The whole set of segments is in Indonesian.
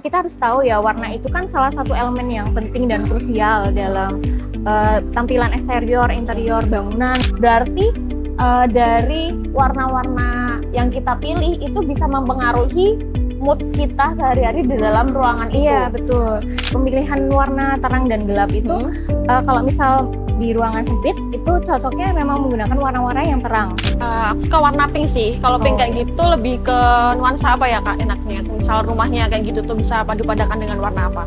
kita harus tahu ya, warna itu kan salah satu elemen yang penting dan krusial dalam tampilan eksterior, interior bangunan. Berarti dari warna-warna yang kita pilih itu bisa mempengaruhi mood kita sehari-hari di dalam ruangan itu. Iya, betul. Pemilihan warna terang dan gelap itu kalau misal di ruangan sempit itu cocoknya memang menggunakan warna-warna yang terang. Aku suka warna pink sih. Kalau pink kayak gitu lebih ke nuansa apa ya Kak enaknya? Misal rumahnya kayak gitu tuh bisa padu-padakan dengan warna apa?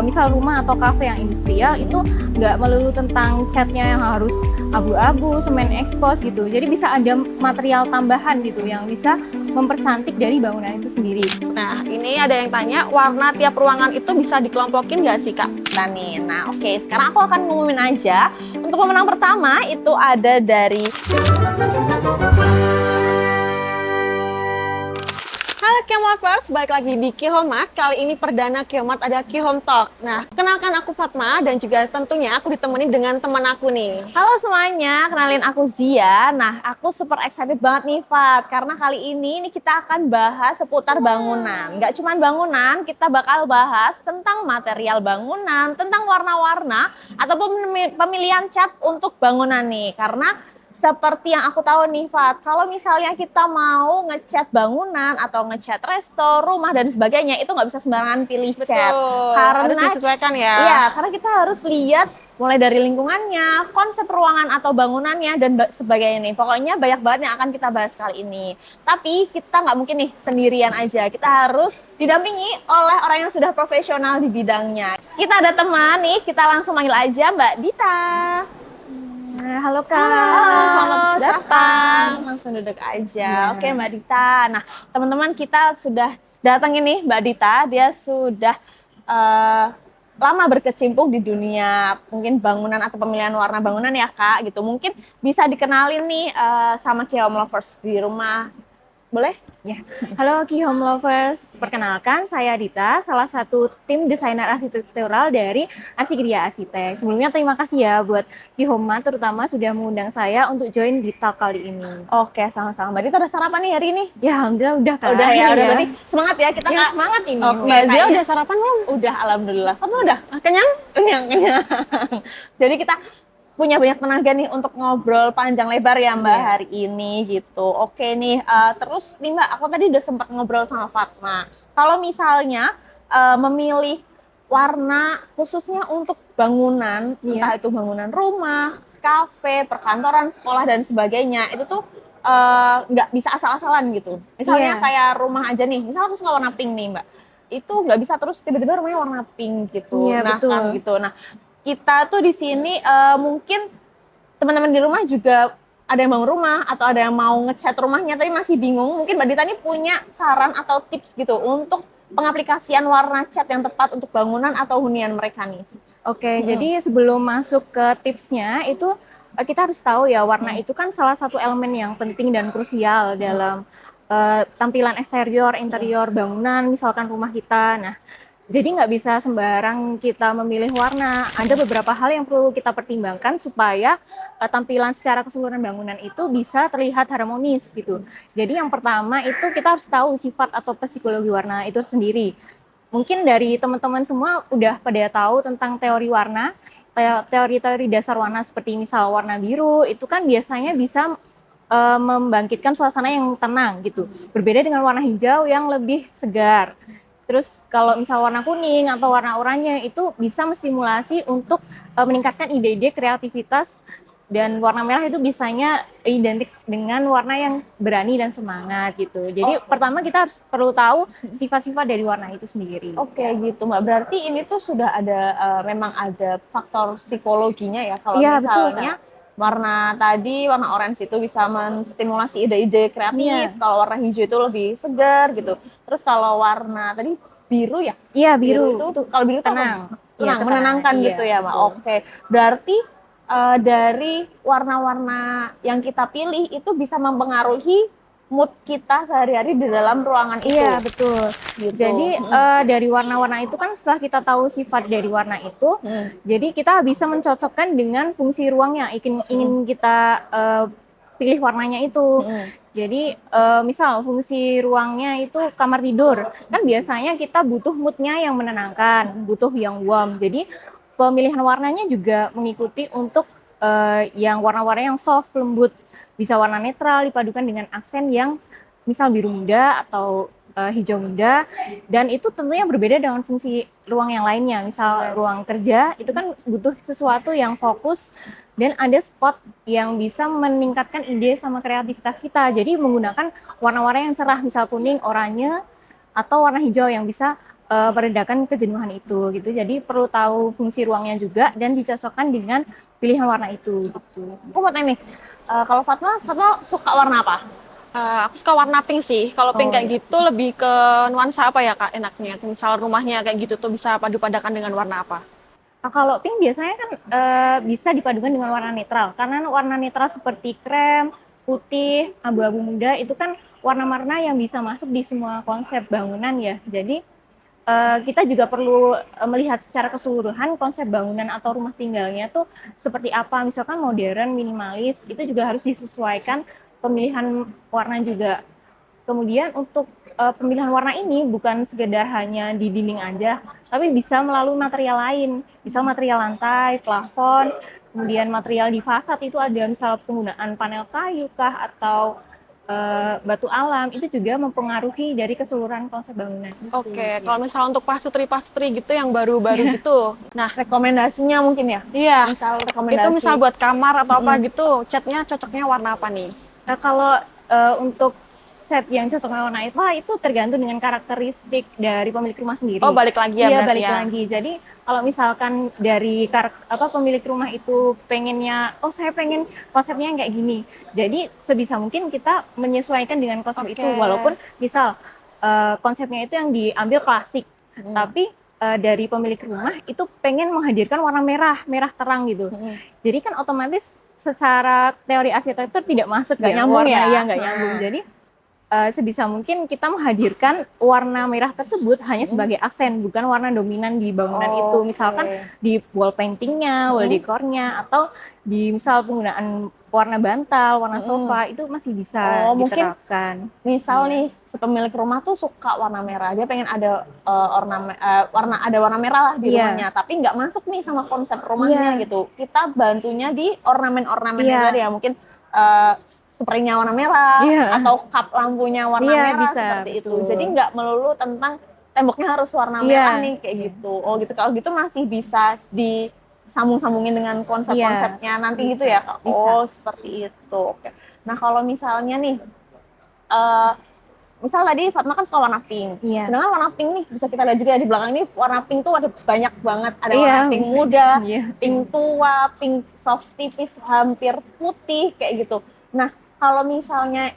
Misal rumah atau kafe yang industrial itu nggak melulu tentang catnya yang harus abu-abu, semen expose gitu. Jadi bisa ada material tambahan gitu yang bisa mempercantik dari bangunan itu sendiri. Nah, ini ada yang tanya, warna tiap ruangan itu bisa dikelompokin nggak sih Kak? Nah, oke. Sekarang aku akan ngumumin aja. Untuk pemenang pertama itu ada dari Halo Kihomlovers, balik lagi di Kihomart. Kali ini perdana Kihomart ada Kihom Talk. Nah, kenalkan aku Fatma dan juga tentunya aku ditemani dengan teman aku nih. Halo semuanya, kenalin aku Zia. Nah, aku super excited banget nih Fat, karena kali ini kita akan bahas seputar bangunan. Nggak cuma bangunan, kita bakal bahas tentang material bangunan, tentang warna-warna, ataupun pemilihan cat untuk bangunan nih. Karena seperti yang aku tahu nih Fat, kalau misalnya kita mau ngecat bangunan atau ngecat resto, rumah dan sebagainya, itu nggak bisa sembarangan pilih cat. Karena harus disesuaikan ya. Iya, karena kita harus lihat mulai dari lingkungannya, konsep ruangan atau bangunannya dan sebagainya nih. Pokoknya banyak banget yang akan kita bahas kali ini. Tapi kita nggak mungkin nih sendirian aja. Kita harus didampingi oleh orang yang sudah profesional di bidangnya. Kita ada teman nih, kita langsung manggil aja Mbak Dita. Halo Kak. Halo, selamat datang. Langsung duduk aja. Oke Mbak Dita. Nah teman-teman kita sudah datang ini Mbak Dita. Dia sudah lama berkecimpung di dunia mungkin bangunan atau pemilihan warna bangunan ya Kak gitu. Mungkin bisa dikenalin nih sama Kihomlovers di rumah. Boleh? Ya. Halo Kihomlovers, perkenalkan saya Dita, salah satu tim desainer arsitektural dari Asigria Arsitek. Sebelumnya terima kasih ya buat Kihomart terutama sudah mengundang saya untuk join di talk kali ini. Oke, sama-sama. Mbak Dita udah sarapan nih hari ini? Ya alhamdulillah udah Kak. Udah ya, Iya. udah berarti semangat ya kita Ya, Kak. semangat ini. Oke, Mbak Zia kayaknya- udah sarapan belum? Udah, alhamdulillah. Fatma udah? Kenyang? Kenyang. Jadi kita punya banyak tenaga nih untuk ngobrol panjang lebar ya Mbak hari ini gitu. Oke nih, terus nih Mbak, aku tadi udah sempat ngobrol sama Fatma. Kalau misalnya memilih warna khususnya untuk bangunan, entah itu bangunan rumah, kafe, perkantoran, sekolah dan sebagainya, itu tuh nggak bisa asal-asalan gitu. Misalnya kayak rumah aja nih, misal aku suka warna pink nih Mbak, itu nggak bisa terus tiba-tiba rumahnya warna pink gitu. Iya, Nah betul. kan gitu. Nah kita tuh di sini mungkin teman-teman di rumah juga ada yang bangun rumah atau ada yang mau ngecat rumahnya tapi masih bingung. Mungkin Mbak Dita ini punya saran atau tips gitu untuk pengaplikasian warna cat yang tepat untuk bangunan atau hunian mereka nih. Oke, jadi sebelum masuk ke tipsnya itu kita harus tahu ya, warna itu kan salah satu elemen yang penting dan krusial dalam tampilan eksterior, interior bangunan, misalkan rumah kita. Nah, jadi nggak bisa sembarang kita memilih warna. Ada beberapa hal yang perlu kita pertimbangkan supaya tampilan secara keseluruhan bangunan itu bisa terlihat harmonis gitu. Jadi yang pertama itu kita harus tahu sifat atau psikologi warna itu sendiri. Mungkin dari teman-teman semua udah pada tahu tentang teori warna, teori-teori dasar warna seperti misal warna biru itu kan biasanya bisa membangkitkan suasana yang tenang gitu. Berbeda dengan warna hijau yang lebih segar. Terus kalau misal warna kuning atau warna oranye itu bisa menstimulasi untuk meningkatkan ide-ide kreativitas, dan warna merah itu biasanya identik dengan warna yang berani dan semangat gitu. Jadi pertama kita harus perlu tahu sifat-sifat dari warna itu sendiri. Oke gitu Mbak, berarti ini tuh sudah ada memang ada faktor psikologinya ya kalau Iya, betul, misalnya warna tadi, warna orange itu bisa menstimulasi ide-ide kreatif, kalau warna hijau itu lebih segar gitu. Terus kalau warna tadi biru ya? Iya, biru. itu kalau biru itu tenang. apa? Iya, Tenang, menenangkan iya, gitu ya Mbak. betul. Oke, berarti dari warna-warna yang kita pilih itu bisa mempengaruhi mood kita sehari-hari di dalam ruangan itu. Iya, betul. Gitu. Jadi dari warna-warna itu kan setelah kita tahu sifat dari warna itu, jadi kita bisa mencocokkan dengan fungsi ruang yang ingin kita pilih warnanya itu. Jadi misal fungsi ruangnya itu kamar tidur, kan biasanya kita butuh moodnya yang menenangkan, butuh yang warm. Jadi pemilihan warnanya juga mengikuti untuk yang warna-warna yang soft, lembut. Bisa warna netral dipadukan dengan aksen yang misal biru muda atau hijau muda, dan itu tentunya berbeda dengan fungsi ruang yang lainnya. Misal ruang kerja itu kan butuh sesuatu yang fokus dan ada spot yang bisa meningkatkan ide sama kreativitas kita. Jadi menggunakan warna-warna yang cerah, misal kuning, oranye, atau warna hijau yang bisa meredakan kejenuhan itu gitu. Jadi perlu tahu fungsi ruangnya juga dan dicocokkan dengan pilihan warna itu gitu. Aku mau tanya nih, kalau Fatma suka warna apa? Aku suka warna pink sih. Kalau pink kayak gitu lebih ke nuansa apa ya Kak enaknya? Misal rumahnya kayak gitu tuh bisa padu-padakan dengan warna apa? Nah, kalau pink biasanya kan bisa dipadukan dengan warna netral. Karena warna netral seperti krem, putih, abu-abu muda itu kan warna-warna yang bisa masuk di semua konsep bangunan ya. Jadi kita juga perlu melihat secara keseluruhan konsep bangunan atau rumah tinggalnya tuh seperti apa. Misalkan modern, minimalis, itu juga harus disesuaikan pemilihan warna juga. Kemudian untuk pemilihan warna ini bukan sekedar hanya di dinding aja, tapi bisa melalui material lain. Misal material lantai, plafon, kemudian material di fasad itu ada misal penggunaan panel kayu kah atau batu alam, itu juga mempengaruhi dari keseluruhan konsep bangunan. Oke, kalau misal untuk pasutri gitu yang baru-baru gitu. Nah, Rekomendasinya mungkin ya? iya. Misal Itu rekomendasi. misal buat kamar atau apa gitu, catnya cocoknya warna apa nih? Nah, kalau untuk set yang cocok dengan warna itu tergantung dengan karakteristik dari pemilik rumah sendiri. Oh, balik lagi ya Iya, berarti balik ya. lagi. Jadi kalau misalkan dari pemilik rumah itu pengennya, oh saya pengen konsepnya kayak gini. Jadi sebisa mungkin kita menyesuaikan dengan konsep itu, walaupun misal konsepnya itu yang diambil klasik, tapi dari pemilik rumah itu pengen menghadirkan warna merah, merah terang gitu. Jadi kan otomatis secara teori arsitektur tidak masuk Nggak ya, nyambung warna ya? yang nggak nyambung. Jadi sebisa mungkin kita menghadirkan warna merah tersebut hanya sebagai aksen, bukan warna dominan di bangunan itu. Misalkan di wall paintingnya, wall dekornya, atau di misal penggunaan warna bantal, warna sofa, itu masih bisa mungkin diterapkan. Misal nih, si pemilik rumah tuh suka warna merah, dia pengen ada warna merah lah di rumahnya, tapi nggak masuk nih sama konsep rumahnya gitu. Kita bantunya di ornamen-ornamennya tadi ya, mungkin spraynya warna merah atau kap lampunya warna merah bisa, seperti itu. Jadi nggak melulu tentang temboknya harus warna merah nih kayak gitu. Oh gitu, kalau gitu masih bisa disambung-sambungin dengan konsep-konsepnya nanti gitu ya Kak? Oh seperti itu. Oke. Nah kalau misalnya nih, misal tadi Fatma kan suka warna pink. Sedangkan warna pink nih bisa kita lihat juga ya di belakang ini, warna pink tuh ada banyak banget. Ada warna pink muda, pink tua, pink soft tipis, hampir putih kayak gitu. Nah kalau misalnya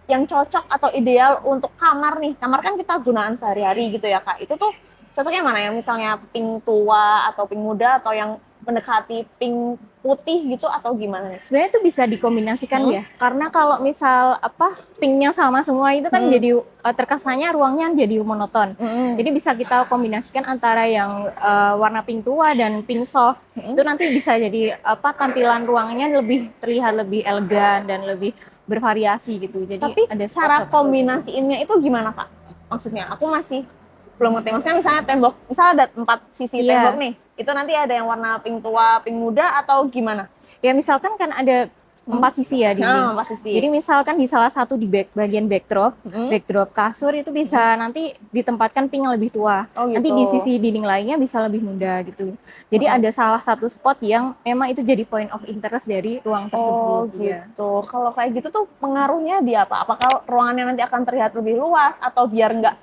yang cocok atau ideal untuk kamar nih, kamar kan kita gunaan sehari-hari gitu ya Kak. Itu tuh cocoknya mana ya? Misalnya pink tua atau pink muda atau yang mendekati pink putih gitu atau gimana nih? Sebenarnya itu bisa dikombinasikan ya, karena kalau misal pinknya sama semua itu kan jadi terkesannya ruangnya jadi monoton. Jadi bisa kita kombinasikan antara yang warna pink tua dan pink soft. Itu nanti bisa jadi tampilan ruangnya lebih terlihat lebih elegan dan lebih bervariasi gitu. Jadi tapi ada cara kombinasiinnya itu gimana Kak? Maksudnya aku masih belum ngerti. Maksudnya misalnya tembok, misalnya ada 4 sisi tembok nih, itu nanti ada yang warna pink tua, pink muda atau gimana? Ya misalkan kan ada 4 sisi ya dinding. 4 sisi. Jadi misalkan di salah satu di bagian backdrop kasur itu bisa nanti ditempatkan pink yang lebih tua. Gitu. Nanti di sisi dinding lainnya bisa lebih muda gitu. Jadi ada salah satu spot yang memang itu jadi point of interest dari ruang tersebut. Oh gitu. Kalau kayak gitu tuh pengaruhnya di apa? Apakah ruangannya nanti akan terlihat lebih luas atau biar nggak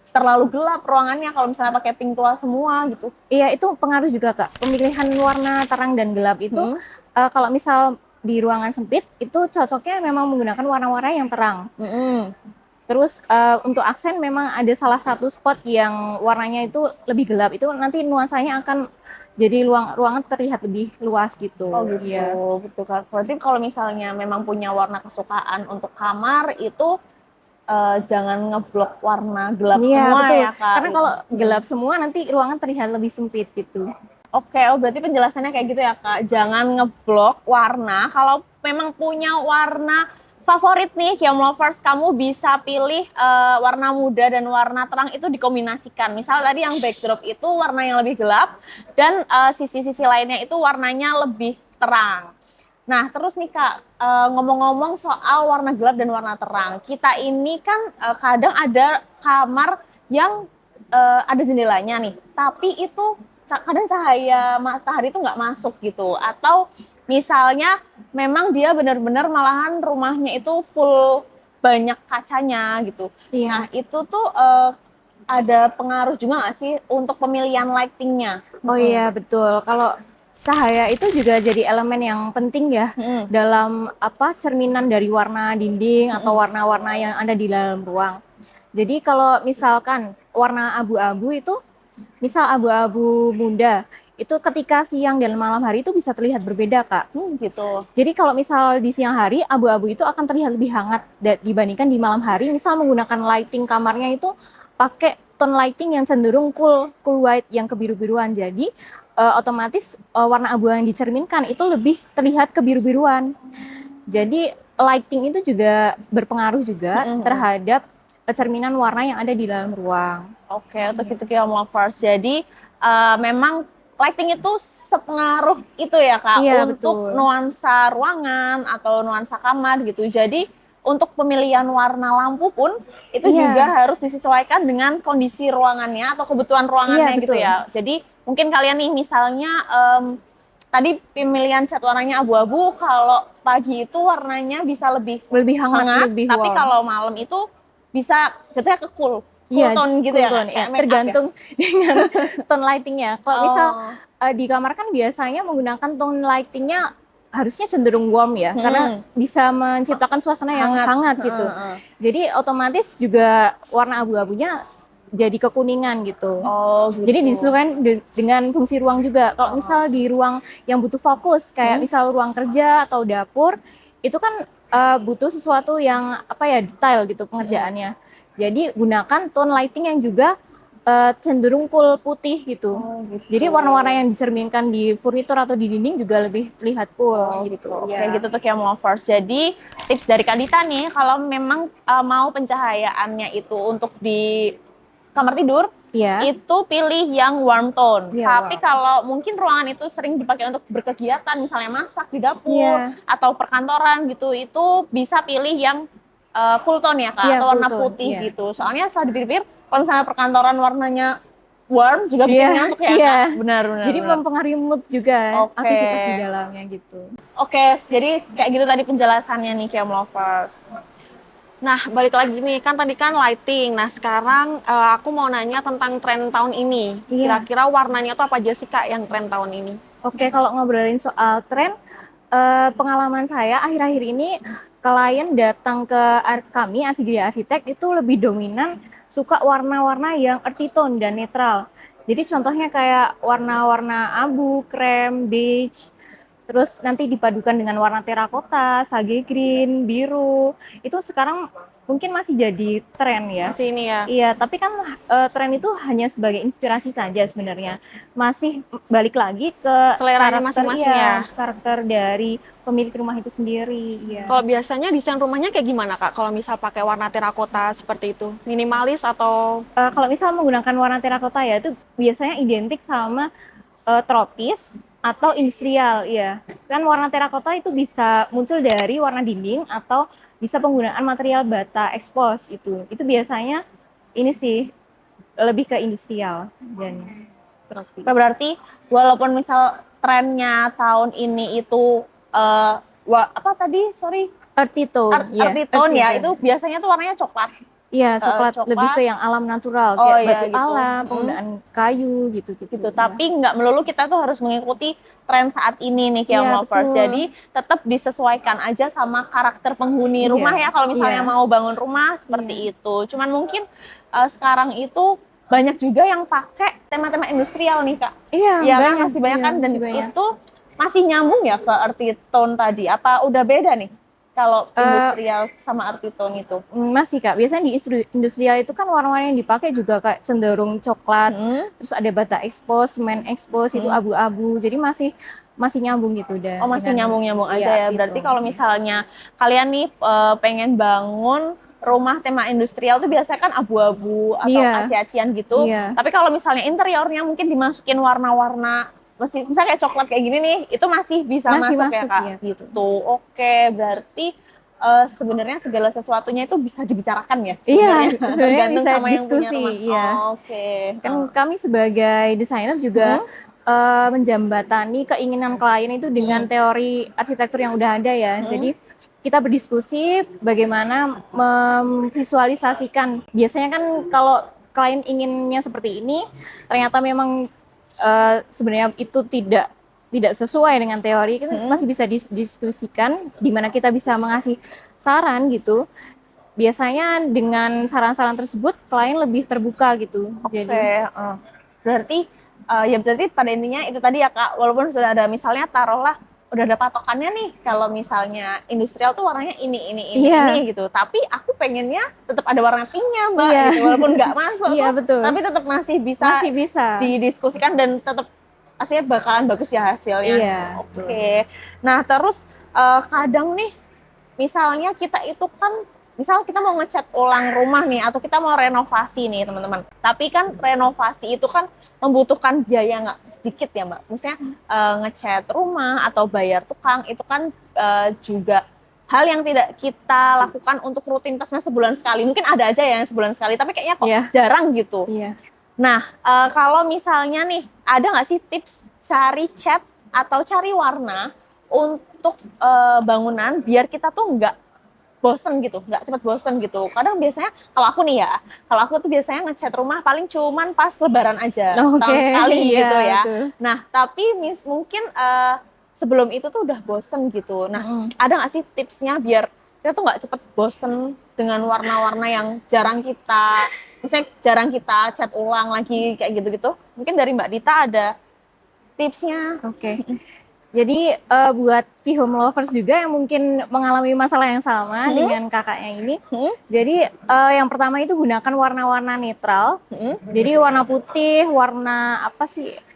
terlalu gelap ruangannya kalau misalnya pakai pink tua semua gitu? Iya, itu pengaruh juga Kak. Pemilihan warna terang dan gelap itu kalau misal di ruangan sempit itu cocoknya memang menggunakan warna-warna yang terang. Terus untuk aksen memang ada salah satu spot yang warnanya itu lebih gelap, itu nanti nuansanya akan jadi ruangan terlihat lebih luas gitu. Oh gitu, gitu kan. Berarti kalau misalnya memang punya warna kesukaan untuk kamar itu jangan ngeblok warna gelap semua betul. ya Kak. Karena kalau gelap semua nanti ruangan terlihat lebih sempit gitu. Oke, oh berarti penjelasannya kayak gitu ya Kak. Jangan ngeblok warna. Kalau memang punya warna favorit nih, Kiom Lovers, kamu bisa pilih warna muda dan warna terang itu dikombinasikan. Misal tadi yang backdrop itu warna yang lebih gelap dan sisi-sisi lainnya itu warnanya lebih terang. Nah, terus nih Kak, ngomong-ngomong soal warna gelap dan warna terang. Kita ini kan kadang ada kamar yang ada jendelanya nih, tapi itu kadang cahaya matahari itu nggak masuk gitu. Atau misalnya memang dia benar-benar malahan rumahnya itu full banyak kacanya gitu. Iya. Nah, itu tuh ada pengaruh juga nggak sih untuk pemilihan lightingnya? Oh iya, betul. Kalau cahaya itu juga jadi elemen yang penting ya dalam cerminan dari warna dinding atau warna-warna yang ada di dalam ruang. Jadi kalau misalkan warna abu-abu itu, misal abu-abu muda, itu ketika siang dan malam hari itu bisa terlihat berbeda, Kak. Gitu. Jadi kalau misal di siang hari, abu-abu itu akan terlihat lebih hangat dibandingkan di malam hari. Misal menggunakan lighting kamarnya itu pakai tone lighting yang cenderung cool white yang kebiru-biruan. Jadi otomatis warna abu yang dicerminkan itu lebih terlihat kebiru-biruan. Jadi lighting itu juga berpengaruh juga terhadap cerminan warna yang ada di dalam ruang. Oke, untuk itu Kiom Lovers. Jadi memang lighting itu sepengaruh itu ya Kak, Iya, untuk betul. nuansa ruangan atau nuansa kamar gitu. Jadi untuk pemilihan warna lampu pun itu juga harus disesuaikan dengan kondisi ruangannya atau kebutuhan ruangannya gitu betul. ya. Jadi mungkin kalian nih misalnya tadi pemilihan cat warnanya abu-abu, kalau pagi itu warnanya bisa lebih hangat, lebih tapi warm. kalau malam itu bisa jatuhnya ke cool tone gitu cool ya, tone, kayak make up tergantung dengan tone lightingnya. Kalau misal di kamar kan biasanya menggunakan tone lightingnya harusnya cenderung warm ya, karena bisa menciptakan suasana yang hangat gitu. Jadi otomatis juga warna abu-abunya jadi kekuningan gitu. gitu. Jadi disesuaikan dengan fungsi ruang juga. Kalau misal di ruang yang butuh fokus, kayak misal ruang kerja atau dapur, itu kan butuh sesuatu yang detail gitu pengerjaannya. Jadi gunakan tone lighting yang juga cenderung cool putih gitu. Jadi warna-warna yang dicerminkan di furnitur atau di dinding juga lebih terlihat cool gitu. Kayak gitu tuh Kiom Lovers. Jadi tips dari Kak Dita nih, kalau memang mau pencahayaannya itu untuk di kamar tidur, itu pilih yang warm tone. Tapi kalau mungkin ruangan itu sering dipakai untuk berkegiatan, misalnya masak di dapur atau perkantoran gitu, itu bisa pilih yang cool tone ya Kak, atau warna putih gitu. Soalnya setelah dipikir-pikir, kalau misalnya perkantoran warnanya warm juga bikin ngantuk ya Kak. Benar. Jadi mempengaruhi mood juga aktivitas di dalamnya gitu. Oke, jadi kayak gitu tadi penjelasannya nih Kiom Lovers. Nah, balik lagi nih, kan tadi kan lighting. Nah, sekarang aku mau nanya tentang tren tahun ini. Kira-kira warnanya tuh apa aja sih Kak yang tren tahun ini? Oke, kalau ngobrolin soal tren, pengalaman saya akhir-akhir ini klien datang ke kami, Arsigria Arsitek, itu lebih dominan suka warna-warna yang earthy tone dan netral. Jadi contohnya kayak warna-warna abu, krem, beige, terus nanti dipadukan dengan warna terakota, sage green, biru. Itu sekarang mungkin masih jadi tren ya. Masih ini ya. Iya, tapi kan tren itu hanya sebagai inspirasi saja sebenarnya. Masih balik lagi ke selera masing-masing ya. Karakter dari pemilik rumah itu sendiri. Iya. Kalau biasanya desain rumahnya kayak gimana Kak? Kalau misal pakai warna terakota seperti itu, minimalis atau? Kalau misal menggunakan warna terakota ya itu biasanya identik sama tropis atau industrial, ya. Kan warna terakota itu bisa muncul dari warna dinding atau bisa penggunaan material bata expose itu. Itu biasanya ini sih lebih ke industrial dan tropis. Berarti walaupun misal trennya tahun ini itu apa tadi? Sorry. Earthy tone. Earthy tone ya, itu biasanya tuh warnanya coklat. Iya, coklat lebih ke yang alam natural, kayak batu gitu. alam, penggunaan kayu gitu. Tapi nggak melulu kita tuh harus mengikuti tren saat ini nih Kiom Lovers. Jadi tetap disesuaikan aja sama karakter penghuni rumah ya. Kalau misalnya mau bangun rumah seperti itu. Cuman mungkin sekarang itu banyak juga yang pakai tema-tema industrial nih Kak. Iya, kan masih banyak kan, dan itu masih nyambung ya ke earthy tone tadi. Apa udah beda nih? kalau industrial sama earthy tone itu? Masih Kak, biasanya di industrial itu kan warna-warna yang dipakai juga kayak cenderung coklat, terus ada bata expose, matte expose itu abu-abu, jadi masih nyambung gitu udah. Oh masih nyambung-nyambung aja ya. Berarti kalau misalnya kalian nih pengen bangun rumah tema industrial tuh biasanya kan abu-abu atau aci-acian gitu. Tapi kalau misalnya interiornya mungkin dimasukin warna-warna misalnya kayak coklat kayak gini nih, itu masih bisa masuk ya Kak? Iya, gitu. Oke, berarti sebenarnya segala sesuatunya itu bisa dibicarakan ya? Iya, sebenarnya bisa sama diskusi. yang punya rumah. Iya. Oke. Kan kami sebagai desainer juga menjembatani keinginan klien itu dengan teori arsitektur yang udah ada ya. Jadi kita berdiskusi bagaimana memvisualisasikan. Biasanya kan kalau klien inginnya seperti ini, ternyata memang sebenarnya itu tidak sesuai dengan teori, kita masih bisa diskusikan di mana kita bisa mengasih saran gitu. Biasanya dengan saran-saran tersebut klien lebih terbuka gitu. Oke, berarti ya berarti pada intinya itu tadi ya Kak, walaupun sudah ada misalnya taruhlah udah ada patokannya nih kalau misalnya industrial tuh warnanya ini gitu, tapi aku pengennya tetap ada warna pinknya Mbak gitu, walaupun nggak masuk betul. Tapi tetap masih bisa didiskusikan dan tetap pastinya bakalan bagus ya hasilnya. Oke. Nah terus kadang nih misalnya kita itu kan misal kita mau ngecat ulang rumah nih atau kita mau renovasi nih teman-teman. Tapi kan renovasi itu kan membutuhkan biaya nggak sedikit ya Mbak. Maksudnya ngecat rumah atau bayar tukang itu kan juga hal yang tidak kita lakukan untuk rutinitasnya sebulan sekali. Mungkin ada aja ya yang sebulan sekali, tapi kayaknya kok jarang gitu. Nah kalau misalnya nih ada nggak sih tips cari cat atau cari warna untuk bangunan biar kita tuh nggak bosen gitu, nggak cepet bosen gitu. Kadang biasanya kalau aku nih ya, kalau aku tuh biasanya ngecat rumah paling cuman pas lebaran aja, setahun sekali gitu ya. Nah tapi mungkin sebelum itu tuh udah bosen gitu. Nah ada nggak sih tipsnya biar kita tuh nggak cepet bosen dengan warna-warna yang misalnya jarang kita cat ulang lagi kayak gitu-gitu. Mungkin dari Mbak Dita ada tipsnya. Jadi buat Kihome lovers juga yang mungkin mengalami masalah yang sama dengan kakaknya ini. Jadi yang pertama itu gunakan warna-warna netral. Jadi warna putih, warna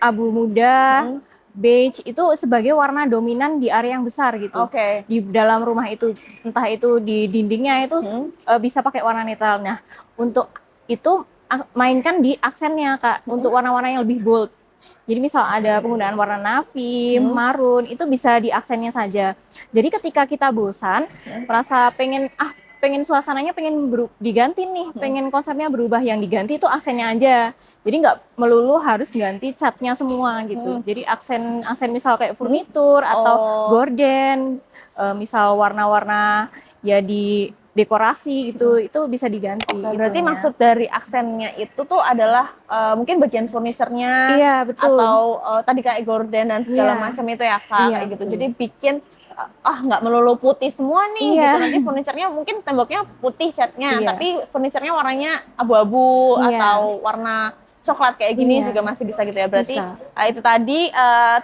abu muda, beige itu sebagai warna dominan di area yang besar gitu. Di dalam rumah itu, entah itu di dindingnya itu bisa pakai warna netral. Nah, untuk itu mainkan di aksennya Kak, untuk warna-warna yang lebih bold. Jadi misal ada penggunaan warna navy, marun, itu bisa di aksennya saja. Jadi ketika kita bosan, merasa pengen suasananya diganti nih, pengen konsepnya berubah, yang diganti itu aksennya aja. Jadi nggak melulu harus ganti catnya semua gitu. Jadi aksen misal kayak furnitur atau gorden, misal warna-warna ya di dekorasi gitu, itu bisa diganti. Berarti maksud dari aksennya itu tuh adalah mungkin bagian furniturnya, betul. Atau tadi kayak gorden dan segala macam itu ya Kak, kayak gitu. Jadi bikin nggak melulu putih semua nih gitu. Nanti furniturnya mungkin temboknya putih catnya, tapi furniturnya warnanya abu-abu atau warna coklat kayak gini juga masih bisa gitu ya. Berarti itu tadi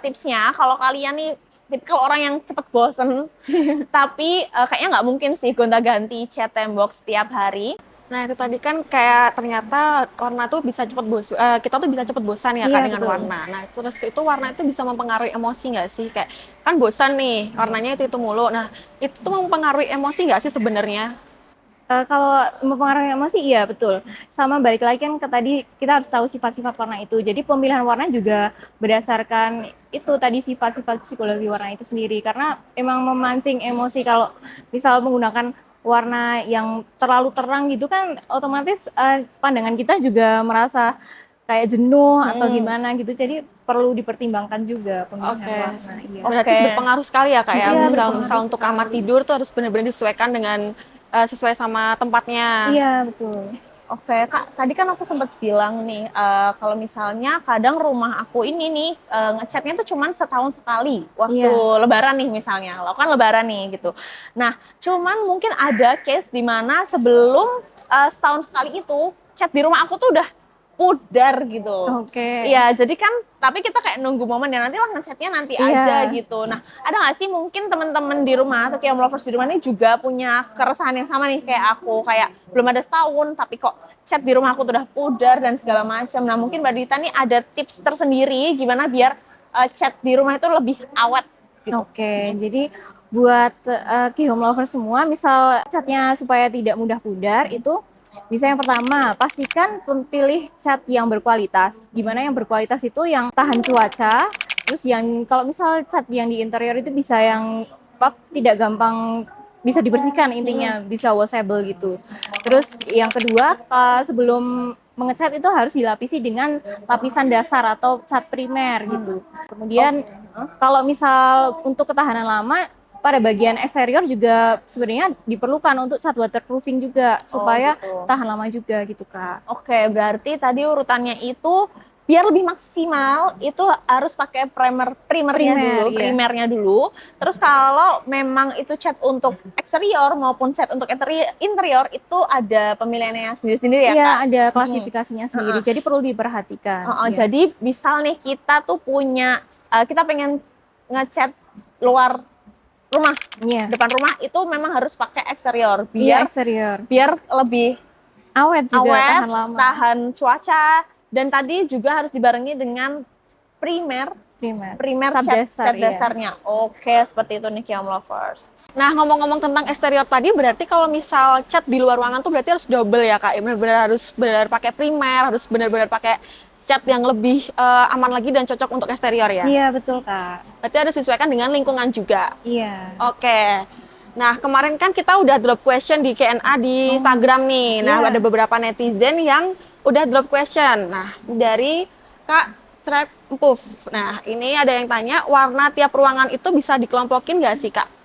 tipsnya kalau kalian nih tipikal orang yang cepet bosen, tapi kayaknya nggak mungkin sih gonta-ganti cat tembok setiap hari. Nah itu tadi kan kayak ternyata warna tuh bisa kita tuh bisa cepet bosan ya kan dengan warna. Nah terus itu warna itu bisa mempengaruhi emosi nggak sih? Kayak kan bosan nih warnanya itu mulu. Nah itu tuh mempengaruhi emosi nggak sih sebenarnya? Kalau mempengaruhi emosi, iya betul. Sama balik lagi kan ke tadi, kita harus tahu sifat-sifat warna itu. Jadi pemilihan warna juga berdasarkan itu tadi sifat-sifat psikologi warna itu sendiri. Karena emang memancing emosi kalau misal menggunakan warna yang terlalu terang gitu kan, otomatis pandangan kita juga merasa kayak jenuh atau gimana gitu. Jadi perlu dipertimbangkan juga pemilihan warna. Berarti berpengaruh sekali ya Kak ya. Misal untuk kamar tidur tuh harus benar-benar disesuaikan dengan sesuai sama tempatnya. Iya, betul. Oke, Kak, tadi kan aku sempat bilang nih, kalau misalnya kadang rumah aku ini nih, ngecatnya tuh cuman setahun sekali, waktu lebaran nih misalnya, lo kan lebaran nih gitu. Nah, cuman mungkin ada case di mana sebelum setahun sekali itu, cat di rumah aku tuh udah pudar gitu. Oke. Iya, jadi kan tapi kita kayak nunggu momen ya, nanti lah ngecatnya nanti aja gitu. Nah, ada nggak sih mungkin teman-teman di rumah atau Kiom lovers di rumah ini juga punya keresahan yang sama nih kayak aku, kayak belum ada setahun tapi kok cat di rumah aku tuh udah pudar dan segala macam. Nah, mungkin Mbak Dita nih ada tips tersendiri gimana biar cat di rumah itu lebih awet gitu. Oke, jadi buat key home lover semua, misal catnya supaya tidak mudah pudar, itu bisa yang pertama, pastikan pilih cat yang berkualitas. Gimana yang berkualitas itu yang tahan cuaca, terus yang kalau misal cat yang di interior itu bisa yang tidak gampang bisa dibersihkan intinya, bisa washable gitu. Terus yang kedua, sebelum mengecat itu harus dilapisi dengan lapisan dasar atau cat primer gitu. Kemudian kalau misal untuk ketahanan lama, pada bagian eksterior juga sebenarnya diperlukan untuk cat waterproofing juga supaya gitu. tahan lama juga gitu Kak. Oke, berarti tadi urutannya itu biar lebih maksimal itu harus pakai primernya dulu. Terus kalau memang itu cat untuk eksterior maupun cat untuk interior itu ada pemilihannya sendiri-sendiri ya Iya, Kak? ada klasifikasinya sendiri. Jadi perlu diperhatikan. Iya. Jadi misal nih kita tuh punya kita pengen ngecat luar rumah, depan rumah itu memang harus pakai eksterior biar biar lebih awet juga, tahan lama, tahan cuaca, dan tadi juga harus dibarengi dengan primer cat dasarnya. Oke, seperti itu nih Kiom lovers. Nah, ngomong-ngomong tentang eksterior tadi, berarti kalau misal cat di luar ruangan tuh berarti harus double ya Kak? Benar-benar harus benar pakai primer, harus benar-benar pakai cat yang lebih aman lagi dan cocok untuk eksterior ya? Iya, betul Kak. Berarti harus disesuaikan dengan lingkungan juga? Iya. Oke. Nah, kemarin kan kita udah drop question di Q&A di Instagram nih. Nah, ada beberapa netizen yang udah drop question. Nah, dari Kak Trap Empuf. Nah, ini ada yang tanya, warna tiap ruangan itu bisa dikelompokin nggak sih Kak?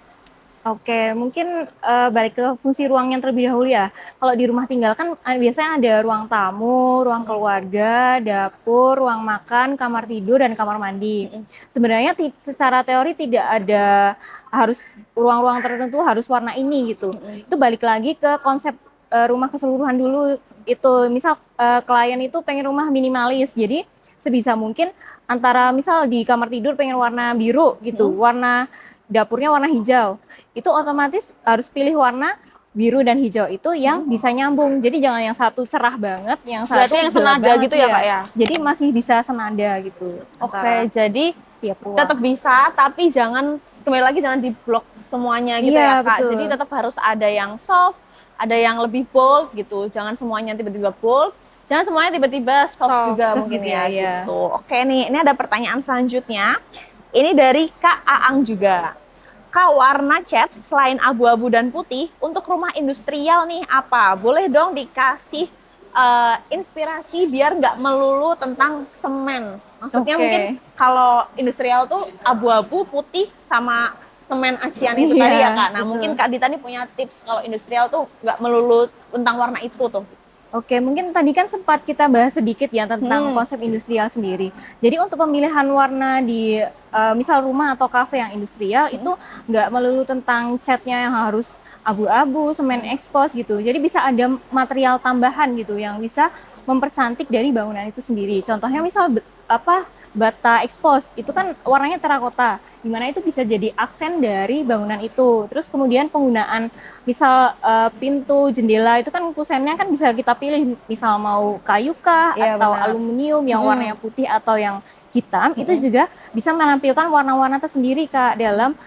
Oke, mungkin balik ke fungsi ruangnya terlebih dahulu ya. Kalau di rumah tinggal kan biasanya ada ruang tamu, ruang keluarga, dapur, ruang makan, kamar tidur, dan kamar mandi. Sebenarnya secara teori tidak ada harus ruang-ruang tertentu harus warna ini gitu. Itu balik lagi ke konsep rumah keseluruhan dulu. Itu misal klien itu pengen rumah minimalis, jadi sebisa mungkin antara misal di kamar tidur pengen warna biru gitu, warna dapurnya warna hijau, itu otomatis harus pilih warna biru dan hijau itu yang bisa nyambung. Jadi jangan yang satu cerah banget, yang satu berarti yang senada banget, gitu ya Kak ya? Jadi masih bisa senada gitu. Oke, jadi setiap ruang. Tetap bisa, tapi jangan kembali lagi jangan diblok semuanya gitu ya Kak. Betul. Jadi tetap harus ada yang soft, ada yang lebih bold gitu. Jangan semuanya tiba-tiba bold, jangan semuanya tiba-tiba soft juga mungkin ya gitu. Oke nih, ini ada pertanyaan selanjutnya. Ini dari Kak Aang juga. Kak, warna cat selain abu-abu dan putih untuk rumah industrial nih apa? Boleh dong dikasih inspirasi biar nggak melulu tentang semen. Maksudnya mungkin kalau industrial tuh abu-abu, putih, sama semen acian itu tadi ya Kak. Nah mungkin Kak Dita nih punya tips kalau industrial tuh nggak melulu tentang warna itu tuh. Oke, mungkin tadi kan sempat kita bahas sedikit ya tentang konsep industrial sendiri. Jadi untuk pemilihan warna di misal rumah atau kafe yang industrial itu nggak melulu tentang catnya yang harus abu-abu, semen expose gitu. Jadi bisa ada material tambahan gitu yang bisa mempercantik dari bangunan itu sendiri. Contohnya misal bata expose itu kan warnanya terakota, dimana itu bisa jadi aksen dari bangunan itu. Terus kemudian penggunaan misal pintu, jendela itu kan kusennya kan bisa kita pilih, misal mau kayu kah atau aluminium yang warnanya putih atau yang hitam, itu juga bisa menampilkan warna-warna tersendiri Kak dalam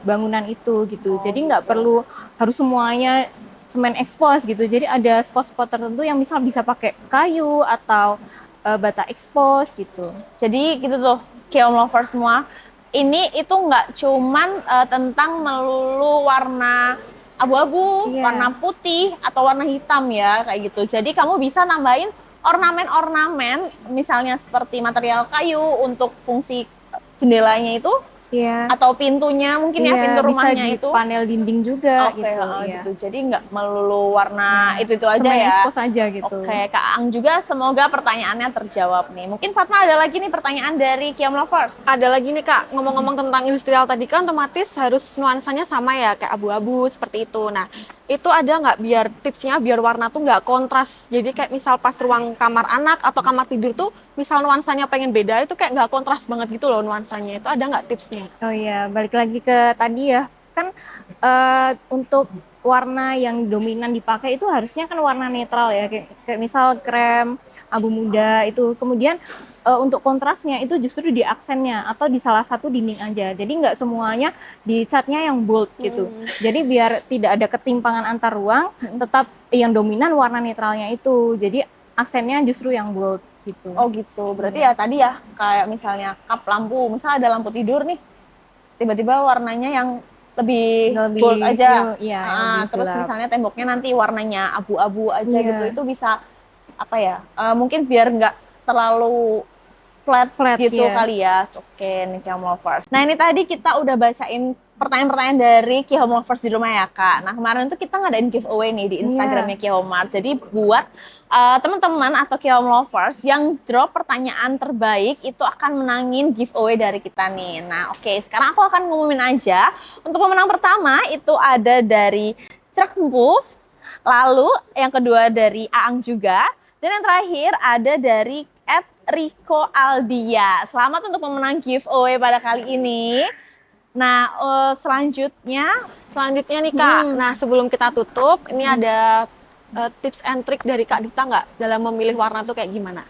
bangunan itu gitu. Jadi nggak perlu harus semuanya semen expose gitu. Jadi ada spot-spot tertentu yang misal bisa pakai kayu atau bata expose gitu. Jadi gitu tuh, Kiom lovers semua. Ini itu nggak cuman tentang melulu warna abu-abu, warna putih atau warna hitam ya kayak gitu. Jadi kamu bisa nambahin ornamen-ornamen, misalnya seperti material kayu untuk fungsi jendelanya itu Iya. Atau pintunya mungkin ya, pintu rumahnya bisa di itu. panel dinding juga Oke, gitu. gitu. Jadi nggak melulu warna itu aja Semen ya. expose aja gitu. Oke, Kak Ang juga semoga pertanyaannya terjawab nih. Mungkin Fatma ada lagi nih pertanyaan dari Kiom Lovers. Ada lagi nih Kak, ngomong-ngomong tentang industrial tadi kan otomatis harus nuansanya sama ya, kayak abu-abu seperti itu. Nah, itu ada nggak biar tipsnya biar warna tuh nggak kontras? Jadi kayak misal pas ruang kamar anak atau kamar tidur tuh, misal nuansanya pengen beda, itu kayak nggak kontras banget gitu loh nuansanya. Itu ada nggak tipsnya? Oh iya, balik lagi ke tadi ya, kan untuk warna yang dominan dipakai itu harusnya kan warna netral ya, kayak misal krem, abu muda itu. Kemudian untuk kontrasnya itu justru di aksennya atau di salah satu dinding aja. Jadi nggak semuanya di catnya yang bold gitu. Jadi biar tidak ada ketimpangan antar ruang, tetap yang dominan warna netralnya itu. Jadi aksennya justru yang bold gitu. Oh gitu, berarti ya tadi ya kayak misalnya kap lampu, misal ada lampu tidur nih, tiba-tiba warnanya yang lebih bold aja. Iya, Terus misalnya temboknya nanti warnanya abu-abu aja gitu, itu bisa apa ya? Mungkin biar nggak terlalu flat gitu kali ya. Oke, nih Kiom Lovers. Nah ini tadi kita udah bacain pertanyaan-pertanyaan dari Kiom Lovers di rumah ya Kak. Nah kemarin tuh kita ngadain giveaway nih di Instagramnya Kiomart. Jadi buat teman-teman atau Kiom Lovers yang drop pertanyaan terbaik itu akan menangin giveaway dari kita nih. Nah oke, sekarang aku akan ngumumin aja. Untuk pemenang pertama itu ada dari Crak Empuf, lalu yang kedua dari Aang juga, dan yang terakhir ada dari Rico Aldia. Selamat untuk pemenang giveaway pada kali ini. Nah, selanjutnya nih Kak. Nah, sebelum kita tutup, ini ada tips and trick dari Kak Dita nggak dalam memilih warna tuh kayak gimana?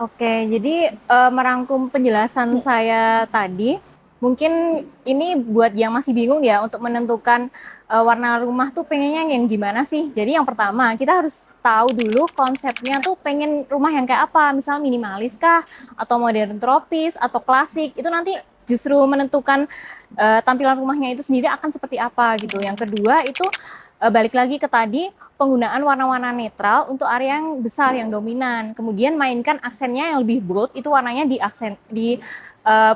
Oke, jadi merangkum penjelasan saya tadi, mungkin ini buat yang masih bingung ya untuk menentukan warna rumah tuh pengennya yang gimana sih. Jadi yang pertama kita harus tahu dulu konsepnya tuh pengen rumah yang kayak apa. Misalnya minimalis kah, atau modern tropis, atau klasik. Itu nanti justru menentukan tampilan rumahnya itu sendiri akan seperti apa gitu. Yang kedua itu balik lagi ke tadi, penggunaan warna-warna netral untuk area yang besar, yang dominan. Kemudian mainkan aksennya yang lebih bold, itu warnanya di aksen,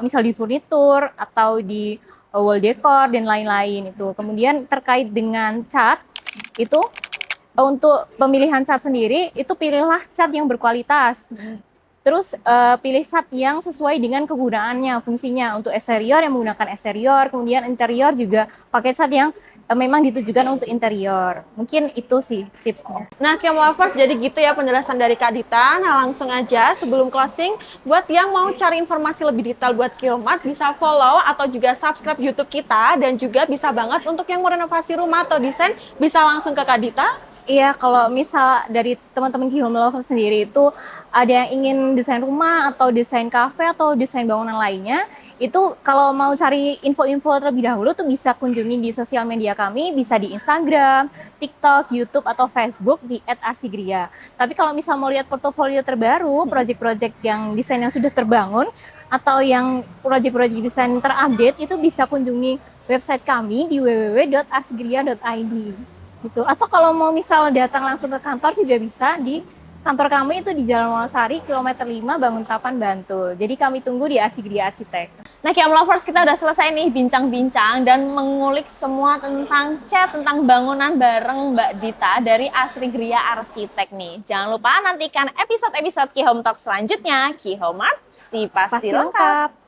misal di furnitur atau di wall decor dan lain-lain itu. Kemudian terkait dengan cat, itu untuk pemilihan cat sendiri, itu pilihlah cat yang berkualitas. Terus pilih cat yang sesuai dengan kegunaannya, fungsinya. Untuk eksterior yang menggunakan eksterior, kemudian interior juga pakai cat yang memang ditujukan untuk interior. Mungkin itu sih tipsnya. Nah, Kiom Lovers, jadi gitu ya penjelasan dari Kak Dita. Nah, langsung aja sebelum closing, buat yang mau cari informasi lebih detail buat Kiomart, bisa follow atau juga subscribe YouTube kita, dan juga bisa banget untuk yang mau renovasi rumah atau desain, bisa langsung ke Kak Dita. Iya, kalau misal dari teman-teman Kiom Lovers sendiri itu ada yang ingin desain rumah atau desain kafe atau desain bangunan lainnya, itu kalau mau cari info-info terlebih dahulu tuh bisa kunjungi di sosial media kami, bisa di Instagram, TikTok, YouTube, atau Facebook di @arsigria. Tapi kalau misal mau lihat portofolio terbaru, proyek-proyek yang desain yang sudah terbangun, atau yang proyek-proyek desain terupdate, itu bisa kunjungi website kami di www.arsigria.id. Gitu. Atau kalau mau misal datang langsung ke kantor juga bisa di kantor kami itu di Jalan Wonosari, kilometer 5, Banguntapan, Bantul. Jadi kami tunggu di Arsigria Arsitek. Nah, Kiom Lovers, kita udah selesai nih bincang-bincang dan mengulik semua tentang cat, tentang bangunan bareng Mbak Dita dari Arsigria Arsitek nih. Jangan lupa nantikan episode-episode Ki Home Talk selanjutnya. Ki Home Art, si pasti lengkap.